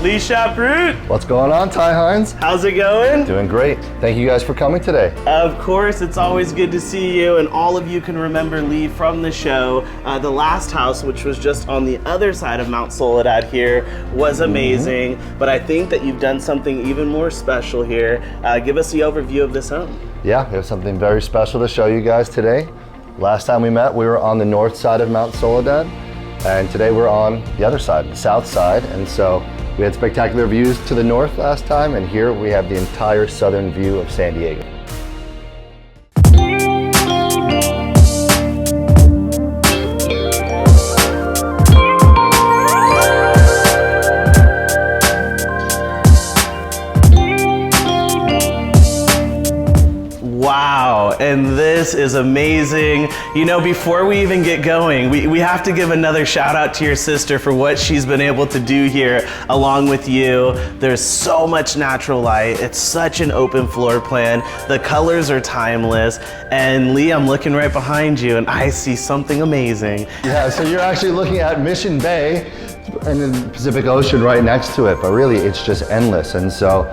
Lee Shaproot. What's going on, Ty Hines? How's it going? Doing great. Thank you guys for coming today. Of course, it's always good to see you, and all of you can remember Lee from the show. The last house, which was just on the other side of Mount Soledad here, was amazing, but I think that you've done something even more special here. Give us the overview of this home. Yeah, we have something very special to show you guys today. Last time we met, we were on the north side of Mount Soledad, and today we're on the other side, the south side, and so we had spectacular views to the north last time, and here we have the entire southern view of San Diego. Wow, and this is amazing. You know, before we even get going, we have to give another shout out to your sister for what she's been able to do here along with you. There's so much natural light. It's such an open floor plan. The colors are timeless. And Lee, I'm looking right behind you and I see something amazing. Yeah, so you're actually looking at Mission Bay and the Pacific Ocean right next to it, but really it's just endless. And so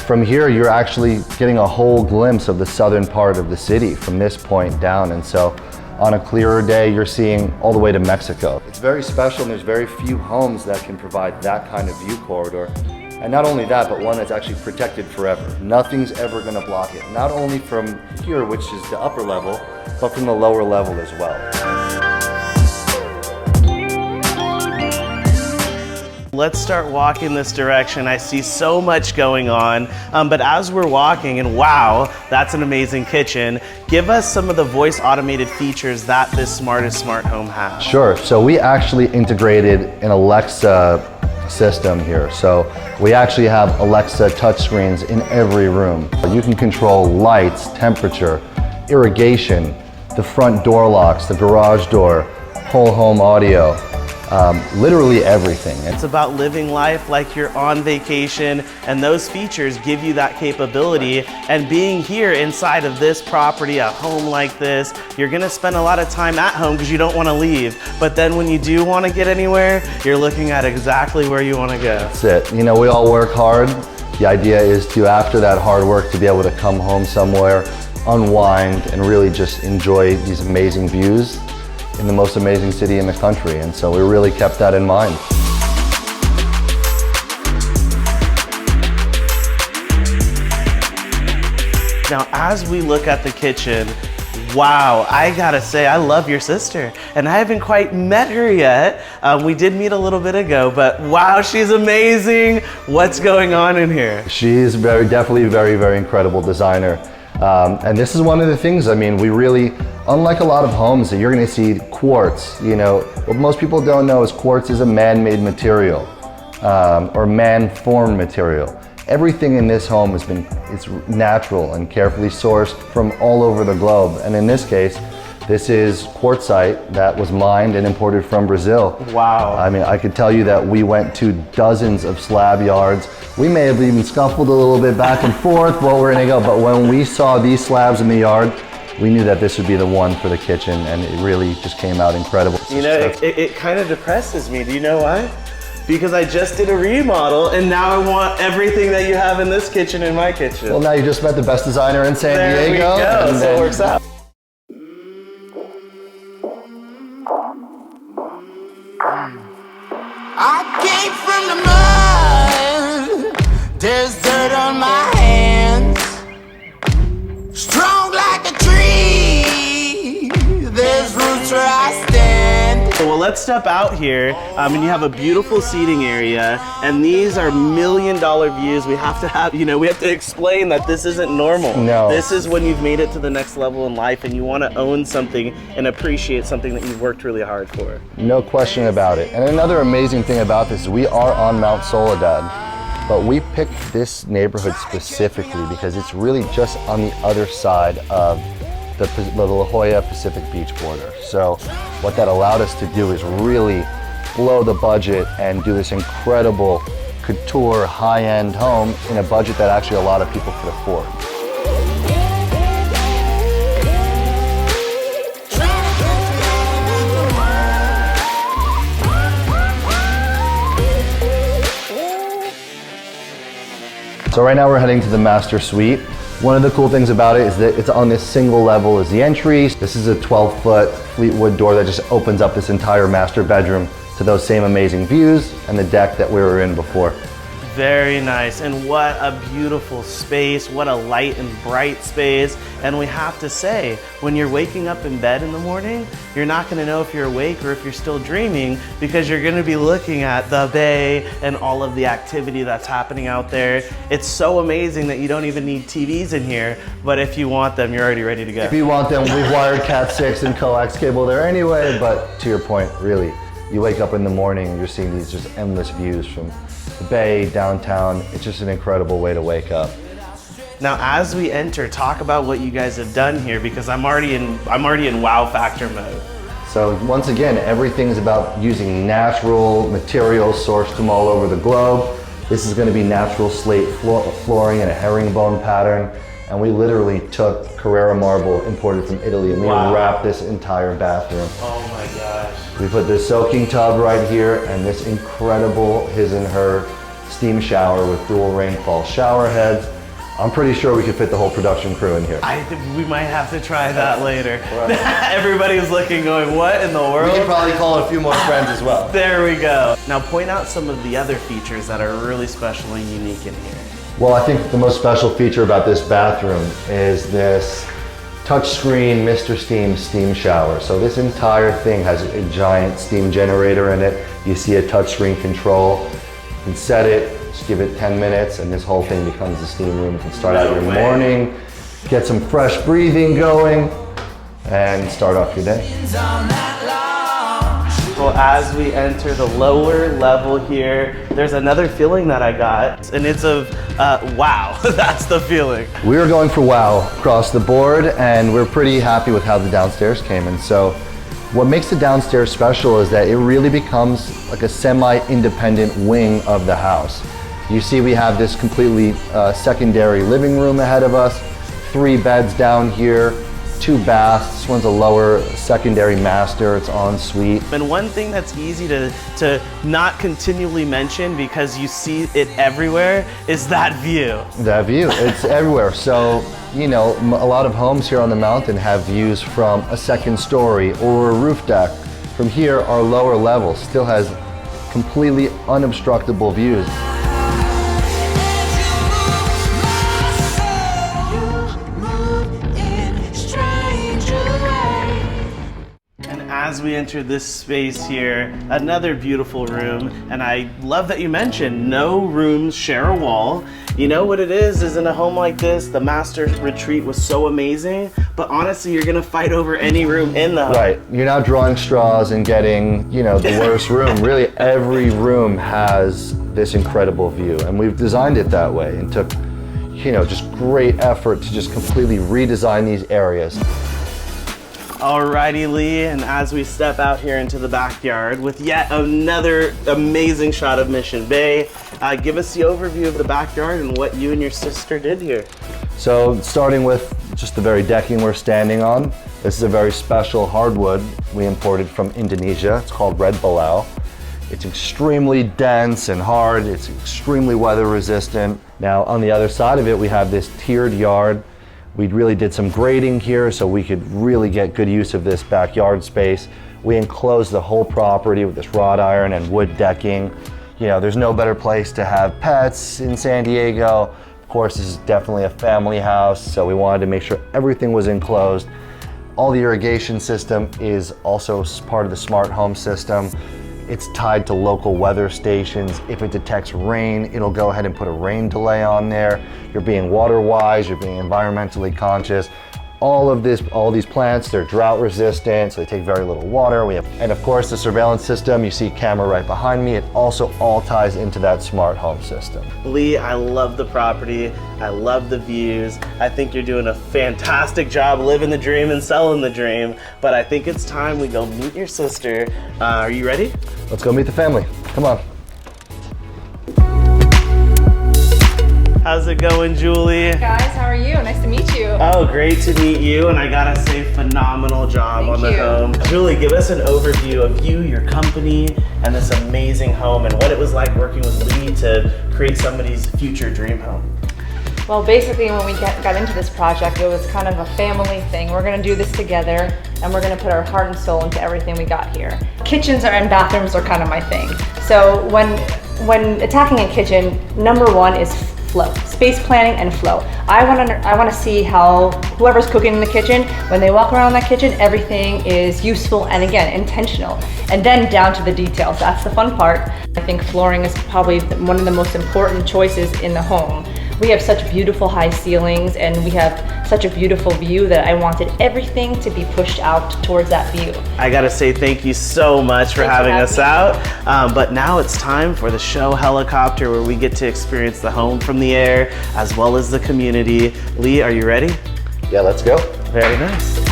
from here, you're actually getting a whole glimpse of the southern part of the city from this point down. And so on a clearer day, you're seeing all the way to Mexico. It's very special, and there's very few homes that can provide that kind of view corridor. And not only that, but one that's actually protected forever. Nothing's ever gonna block it. Not only from here, which is the upper level, but from the lower level as well. Let's start walking this direction. I see so much going on, but as we're walking, and wow, that's an amazing kitchen, give us some of the voice automated features that this smartest smart home has. Sure, so we actually integrated an Alexa system here. So we actually have Alexa touchscreens in every room. You can control lights, temperature, irrigation, the front door locks, the garage door, whole home audio. Literally everything. It's about living life like you're on vacation, and those features give you that capability. And being here inside of this property, a home like this, you're gonna spend a lot of time at home because you don't wanna leave. But then when you do wanna get anywhere, you're looking at exactly where you wanna go. That's it. You know, we all work hard. The idea is to, after that hard work, to be able to come home somewhere, unwind, and really just enjoy these amazing views in the most amazing city in the country, and so we really kept that in mind. Now, as we look at the kitchen, wow, I gotta say, I love your sister, and I haven't quite met her yet. We did meet a little bit ago, but wow, she's amazing. What's going on in here? She's definitely a very, very incredible designer. And this is one of the things, I mean, we really, unlike a lot of homes that you're gonna see quartz, you know, what most people don't know is quartz is a man-made material, or man-formed material. Everything in this home it's natural and carefully sourced from all over the globe. And in this case, this is quartzite that was mined and imported from Brazil. Wow. I mean, I could tell you that we went to dozens of slab yards. We may have even scuffled a little bit back and forth while we're gonna go, but when we saw these slabs in the yard, we knew that this would be the one for the kitchen, and it really just came out incredible. You know, it kind of depresses me. Do you know why? Because I just did a remodel, and now I want everything that you have in this kitchen in my kitchen. Well, now you just met the best designer in San Diego. There we go, and so it works out. I came from the mud, there's dirt on my hands. Strong like a tree, there's roots where I stand. Well, let's step out here, and you have a beautiful seating area, and these are $1 million views. We have to have, you know, we have to explain that this isn't normal. No. This is when you've made it to the next level in life, and you want to own something and appreciate something that you've worked really hard for. No question about it. And another amazing thing about this is we are on Mount Soledad, but we picked this neighborhood specifically because it's really just on the other side of the La Jolla Pacific Beach border. So what that allowed us to do is really blow the budget and do this incredible couture high-end home in a budget that actually a lot of people could afford. So right now we're heading to the master suite. One of the cool things about it is that it's on this single level as the entry. This is a 12-foot Fleetwood door that just opens up this entire master bedroom to those same amazing views and the deck that we were in before. Very nice, and what a beautiful space, what a light and bright space. And we have to say, when you're waking up in bed in the morning, you're not gonna know if you're awake or if you're still dreaming, because you're gonna be looking at the bay and all of the activity that's happening out there. It's so amazing that you don't even need TVs in here, but if you want them, you're already ready to go. If you want them, we've wired Cat 6 and coax cable there anyway, but to your point, really, you wake up in the morning and you're seeing these just endless views from the bay, downtown. It's just an incredible way to wake up. Now, as we enter, talk about what you guys have done here, because I'm already in wow factor mode. So once again, everything's about using natural materials sourced from all over the globe. This is going to be natural slate flooring in a herringbone pattern. And we literally took Carrara marble imported from Italy, and we wrapped this entire bathroom. Oh my gosh. We put this soaking tub right here and this incredible his and her steam shower with dual rainfall shower heads. I'm pretty sure we could fit the whole production crew in here. I think we might have to try that later. Everybody's looking going, what in the world? We could probably call a few more friends as well. There we go. Now point out some of the other features that are really special and unique in here. Well, I think the most special feature about this bathroom is this touchscreen Mr. Steam shower. So this entire thing has a giant steam generator in it. You see a touchscreen control. You can set it, just give it 10 minutes, and this whole thing becomes a steam room. You can start out your morning, get some fresh breathing going, and start off your day. Well, as we enter the lower level here, there's another feeling that I got, and it's of wow. That's the feeling. We were going for wow across the board, and we're pretty happy with how the downstairs came. And so what makes the downstairs special is that it really becomes like a semi-independent wing of the house. You see we have this completely secondary living room ahead of us, 3 beds down here, 2 baths. This one's a lower secondary master. It's en suite. And one thing that's easy to not continually mention, because you see it everywhere, is that view. That view, it's everywhere. So, you know, a lot of homes here on the mountain have views from a second story or a roof deck. From here, our lower level still has completely unobstructable views. As we enter this space here, another beautiful room, and I love that you mentioned no rooms share a wall. You know what it is in a home like this, the master retreat was so amazing, but honestly, you're gonna fight over any room in the home. Right, you're not drawing straws and getting, you know, the worst room. Really, every room has this incredible view, and we've designed it that way and took, you know, just great effort to just completely redesign these areas. Alrighty, Lee, and as we step out here into the backyard with yet another amazing shot of Mission Bay, give us the overview of the backyard and what you and your sister did here. So starting with just the very decking we're standing on, this is a very special hardwood we imported from Indonesia. It's called red balau. It's extremely dense and hard. It's extremely weather resistant. Now on the other side of it, we have this tiered yard. We really did some grading here so we could really get good use of this backyard space. We enclosed the whole property with this wrought iron and wood decking. You know, there's no better place to have pets in San Diego. Of course, this is definitely a family house, so we wanted to make sure everything was enclosed. All the irrigation system is also part of the smart home system. It's tied to local weather stations. If it detects rain, it'll go ahead and put a rain delay on there. You're being water wise, you're being environmentally conscious. All these plants, they're drought resistant, so they take very little water. And of course the surveillance system, you see camera right behind me, it also all ties into that smart home system. Lee, I love the property. I love the views. I think you're doing a fantastic job living the dream and selling the dream, but I think it's time we go meet your sister. Are you ready? Let's go meet the family. Come on. How's it going, Julie? Guys, how are you? Nice to meet you. Oh, great to meet you, and I gotta say, phenomenal job on the home. Julie, give us an overview of you, your company, and this amazing home, and what it was like working with Lee to create somebody's future dream home. Well, basically when we got into this project, it was kind of a family thing. We're gonna do this together and we're gonna put our heart and soul into everything we got here. Kitchens and bathrooms are kind of my thing. So when attacking a kitchen, number one is flow, space planning and flow. I want to see how whoever's cooking in the kitchen, when they walk around that kitchen, everything is useful and again, intentional. And then down to the details, that's the fun part. I think flooring is probably one of the most important choices in the home. We have such beautiful high ceilings and we have such a beautiful view that I wanted everything to be pushed out towards that view. I gotta say thank you so much for having us out. But now it's time for the show helicopter where we get to experience the home from the air as well as the community. Lee, are you ready? Yeah, let's go. Very nice.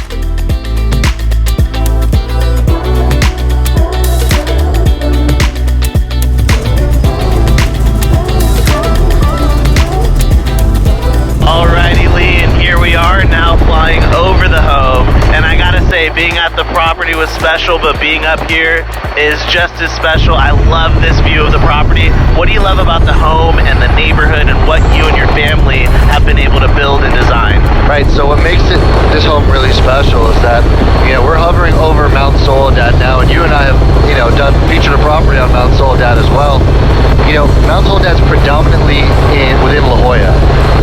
Alrighty, Lee, and here we are now flying over the home. And I gotta say, being at the property was special, but being up here is just as special. I love this view of the property. What do you love about the home and the neighborhood and what you and your family have been able to build and design? Right, so what makes this home really special is that, we're hovering over Mount Soledad now, and you and I have, featured a property on Mount Soledad as well. Mount Soledad's predominantly within La Jolla,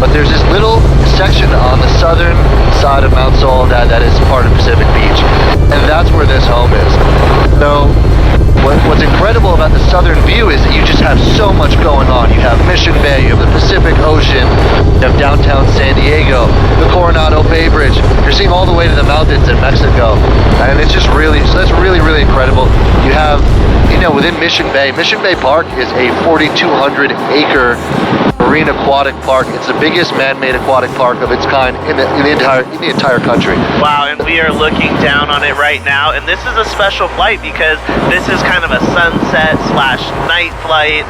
but there's this little section on the southern side of Mount Soledad that is part of Pacific Beach, and that's where this home is. So what's incredible about the southern view is that you just have so much going on. You have Mission Bay, you have the Pacific Ocean, you have downtown San Diego, the Coronado Bay Bridge. You're seeing all the way to the mountains in Mexico, and it's just that's really incredible. You have, within Mission Bay Park is a 4,200 acre marine aquatic park. It's the biggest man-made aquatic park of its kind in the entire country. Wow, and we are looking down on it right now, and this is a special flight because this is kind of a sunset / night flight,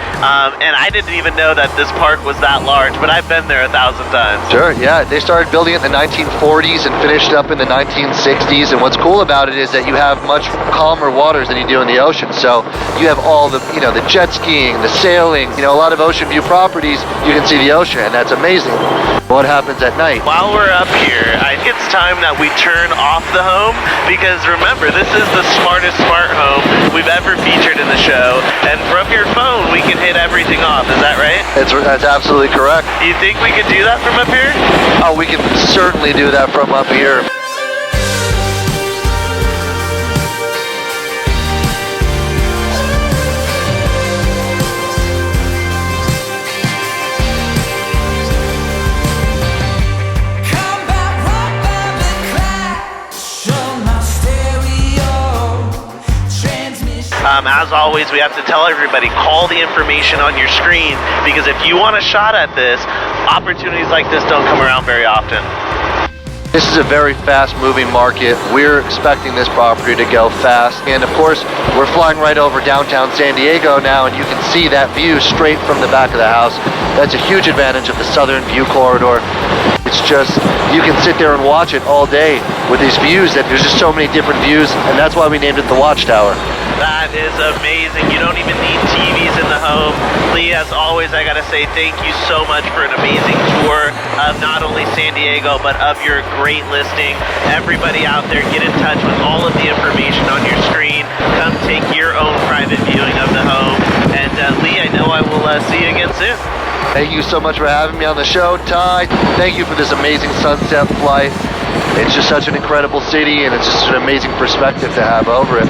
and I didn't even know that this park was that large, but I've been there 1,000 times. Sure, yeah, they started building it in the 1940s and finished up in the 1960s, and what's cool about it is that you have much calmer waters than you do in the ocean, so you have all the, the jet skiing, the sailing, a lot of ocean view properties, you can see the ocean, and that's amazing. What happens at night? While we're up here, I think it's time that we turn off the home, because remember, this is the smartest smart home we've ever featured in the show, and from your phone, we can hit everything off, is that right? That's absolutely correct. Do you think we could do that from up here? Oh, we can certainly do that from up here. As always, we have to tell everybody, call the information on your screen, because if you want a shot at this, opportunities like this don't come around very often. This is a very fast-moving market. We're expecting this property to go fast. And of course, we're flying right over downtown San Diego now, and you can see that view straight from the back of the house. That's a huge advantage of the Southern View Corridor. It's just, you can sit there and watch it all day with these views, that there's just so many different views, and that's why we named it the Watchtower. That is amazing. You don't even need TVs in the home. Lee, as always, I gotta say thank you so much for an amazing tour of not only San Diego, but of your great listing. Everybody out there, get in touch with all of the information on your screen. Come take your own private viewing of the home. And Lee, I know I will see you again soon. Thank you so much for having me on the show, Ty. Thank you for this amazing sunset flight. It's just such an incredible city, and it's just an amazing perspective to have over it.